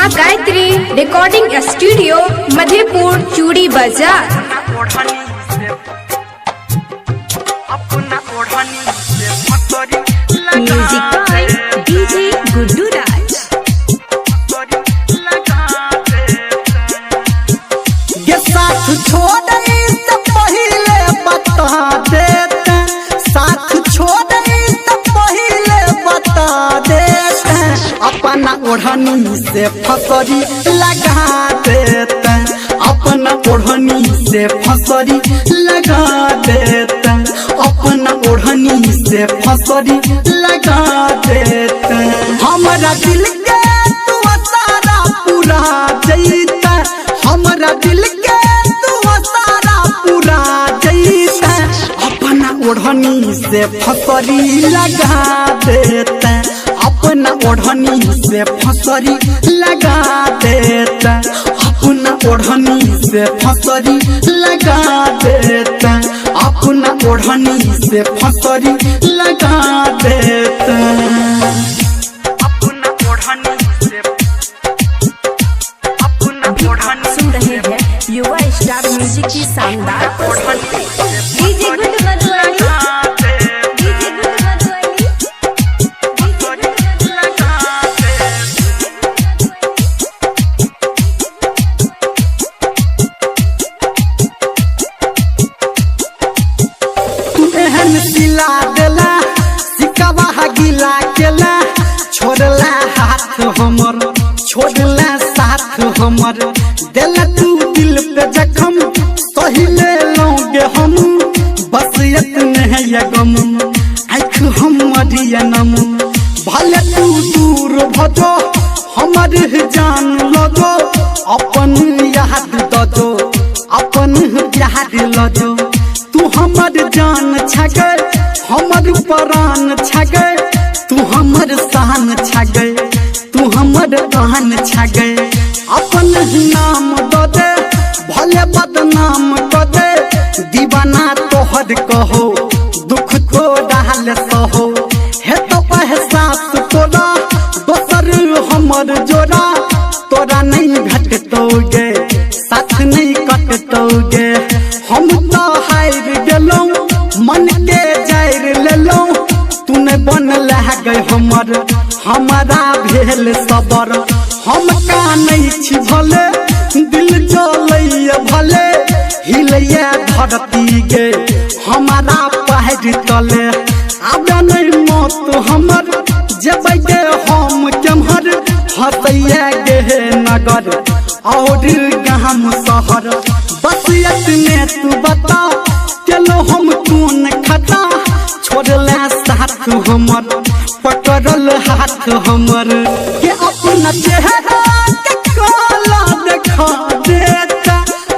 माँ Gayatri recording studio Madhepur चूड़ी बाजार। म्यूजिक बाय डीजे गुड्डू राज। ये साथ छोड़ से पहले बता देते, साथ छोड़ से पहले बता देते, अपना ओढ़नी से फसरी लगा देते, अपना ओढ़नी से फसरी लगा देते, अपना ओढ़नी से फसरी लगा देते। हमारा दिल के तू सारा पूरा जैता, हमारा दिल के तू सारा पूरा जैता, अपना ओढ़नी से फसरी लगा देता, अपना ओढ़नी से फसरी लगा देता, अपना ओढ़नी से फसरी लगा देता, अपना ओढ़नी से फसरी लगा देता, अपना ओढ़नी से सुन रहे हैं युवा स्टार म्यूजिक की शानदार DJ good Madhubani, DJ good Madhubani. तू एहन सिला देला सिकवा गिला केला, छोड़ला हाथ हमर छोड़ला साथ हमर, देला तू दिल पे जखम सहिले लोगे हम, बस इतने है ये गम आँख हमर नम, भले तू दूर भजो हमर जान लगो, अपन याद दो अपन याद लजो, तू हमर जान छगे हमर प्राण छगे, तू हमर शान छगे तू हमर आन छगे, अपन नाम दो दे भले बदनाम कर दे, दीवाना तोहर कहो दुख तो डाल सहो, हे तो एहसास तोरा दोसर हमर जोड़ा, तोरा नहीं घटतोगे साथ नहीं कटतोगे, हम तो हार गेलों मन के जायर लेलों, तूने बन गए हमर हमारा भेल सबर, हम का नहीं छी भले दिल जलैया भले हिलैया धरती गे हमारा पैर तले, अब नहीं मौत हमर जबै गे हम केम्हर, हसैया गे नगर और गाम शहर, बस इतने तू बता चलो हम कौन खता, छोड़ला साथ हमर पकड़ल हाथ हमर, के अपना चेहरा के काला देखा देता,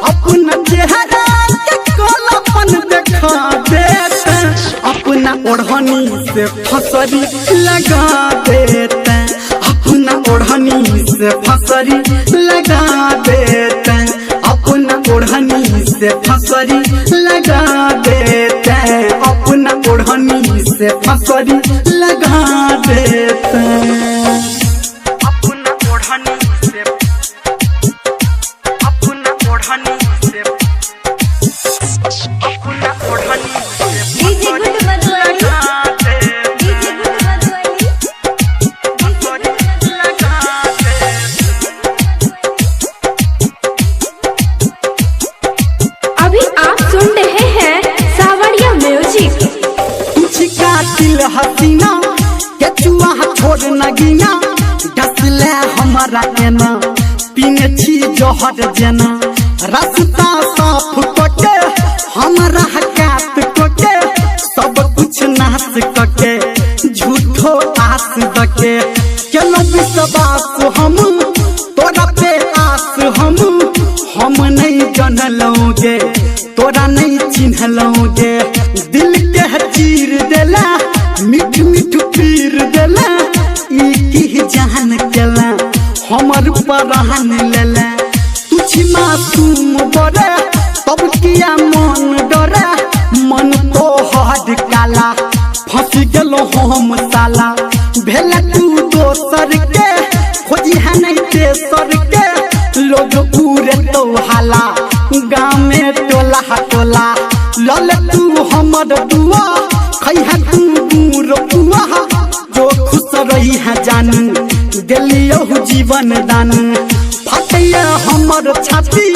अपना चेहरा के कालापन देखा देता, अपना ओढ़नी से फसरी लगा देता, अपना ओढ़नी से फसरी लगा देता, अपना ओढ़नी से फसरी लगा देता, अपना ओढ़नी से फसरी लगा देता, अपना ओढ़नी से अपना ओढ़नी से अपना ओढ़नी से DJ good Madhubani, DJ good Madhubani. अभी आप सुन रहे हैं सावरिया म्यूजिक। दिल हसीना के चुआ छोड़ नगीना, डसले हमारा एना पीने छी जहर जेना, रास्ता साफ कटे हमारा हकात कटे, सब कुछ नाश कटे झूठो आस दके, चलो विश्वास हम तोरा पे आस हम नहीं जानलोगे तोरा नहीं चिन्हलोगे, दिल के चीर देला मिठ मिठ पीर देला, की जान केला हमर परान लेला, तुझ मासूम बड़े तब किया मन डरे, मन तो हद काला फंस गेलो हम साला, भेला तू दोसर के खोजी है नहीं विदेशर के लोग पूरे तो हाला गाँव में टोला टोला लल तू हमर दुआ खैहा तू दूर पुआ जो खुश रही है जानू दिलियो जीवन दान फटैया हमर छाती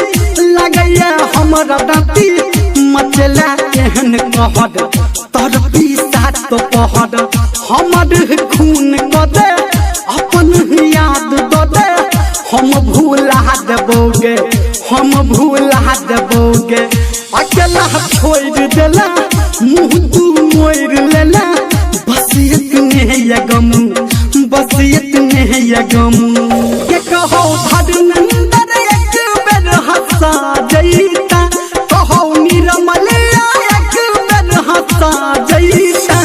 लगैया हमर दाती मचला एहन कहद तर पीसा तो पहद हमर खून क दे अपन याद द दे हम भूला देबोगे हम भूला देबोगे अकेला छोड़ देला मुँह तू मोड़ लेला बस इतने ये गम बस इतने ये गम के कहो धर्मेंद्र एक बेर हंसा जईता कहो निर्मल एक बेर हंसा जईता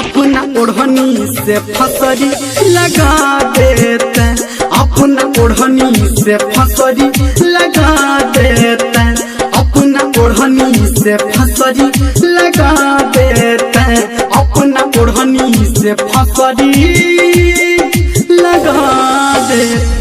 अपना ओढ़नी से फसरी लगा देते अपना ओढ़नी से फसरी लगा देते अपना ओढ़नी से फसरी लगा देते अपना ओढ़नी से फसरी लगा देते।